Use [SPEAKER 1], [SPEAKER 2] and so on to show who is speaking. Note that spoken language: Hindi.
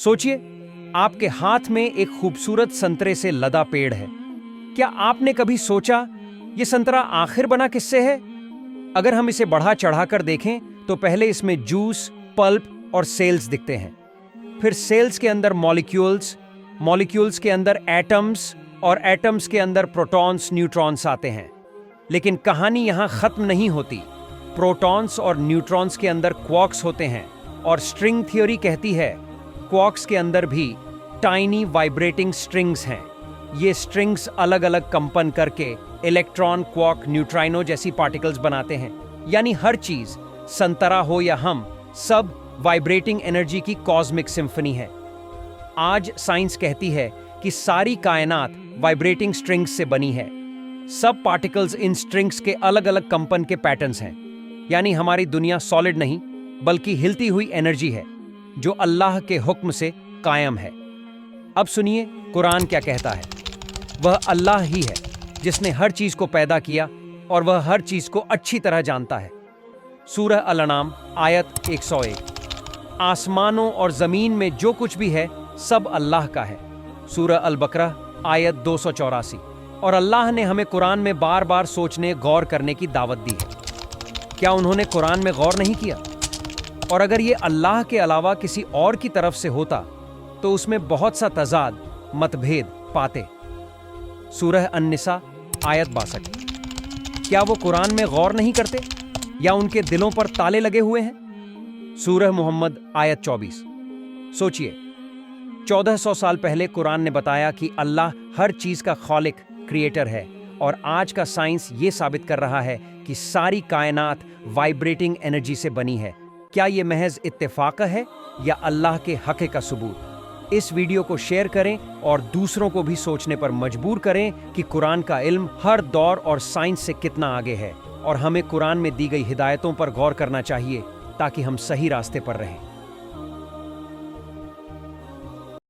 [SPEAKER 1] सोचिए, आपके हाथ में एक खूबसूरत संतरे से लदा पेड़ है। क्या आपने कभी सोचा यह संतरा आखिर बना किससे है? अगर हम इसे बढ़ा चढ़ाकर देखें तो पहले इसमें जूस, पल्प और सेल्स दिखते हैं। फिर सेल्स के अंदर मॉलिक्यूल्स, मॉलिक्यूल्स के अंदर एटम्स और एटम्स के अंदर प्रोटॉन्स, न्यूट्रॉन्स आते हैं। लेकिन कहानी यहां खत्म नहीं होती। प्रोटॉन्स और न्यूट्रॉन्स के अंदर क्वार्क्स होते हैं और स्ट्रिंग थ्योरी कहती है क्वार्क्स के अंदर भी टाइनी वाइब्रेटिंग स्ट्रिंग्स हैं। ये स्ट्रिंग्स अलग अलग कंपन करके इलेक्ट्रॉन, क्वार्क, न्यूट्राइनो जैसी पार्टिकल्स बनाते हैं। यानी हर चीज, संतरा हो या हम, सब वाइब्रेटिंग एनर्जी की कॉस्मिक सिम्फनी है। आज साइंस कहती है कि सारी कायनात वाइब्रेटिंग स्ट्रिंग्स से बनी है। सब पार्टिकल्स इन स्ट्रिंग्स के अलग अलग कंपन के पैटर्न्स हैं। यानी हमारी दुनिया सॉलिड नहीं बल्कि हिलती हुई एनर्जी है जो अल्लाह के हुक्म से कायम है। अब सुनिए कुरान क्या कहता है। वह अल्लाह ही है जिसने हर चीज को पैदा किया और वह हर चीज को अच्छी तरह जानता है। सूरह अल-अनाम आयत 101। आसमानों और जमीन में जो कुछ भी है सब अल्लाह का है। सूरह अल-बकरा आयत 284। और अल्लाह ने हमें कुरान में बार बार सोचने, गौर करने की दावत दी है। क्या उन्होंने कुरान में गौर नहीं किया? और अगर ये अल्लाह के अलावा किसी और की तरफ से होता तो उसमें बहुत सा तजाद, मतभेद पाते। सूरह अन-निसा आयत 62। क्या वो कुरान में गौर नहीं करते या उनके दिलों पर ताले लगे हुए हैं? सूरह मुहम्मद आयत 24। सोचिए, 1400 साल पहले कुरान ने बताया कि अल्लाह हर चीज का खालिक, क्रिएटर है। और आज का साइंस ये साबित कर रहा है कि सारी कायनात वाइब्रेटिंग एनर्जी से बनी है। क्या ये महज इत्तेफाक है या अल्लाह के हक़ का सबूत? इस वीडियो को शेयर करें और दूसरों को भी सोचने पर मजबूर करें कि कुरान का इल्म हर दौर और साइंस से कितना आगे है। और हमें कुरान में दी गई हिदायतों पर गौर करना चाहिए ताकि हम सही रास्ते पर रहें।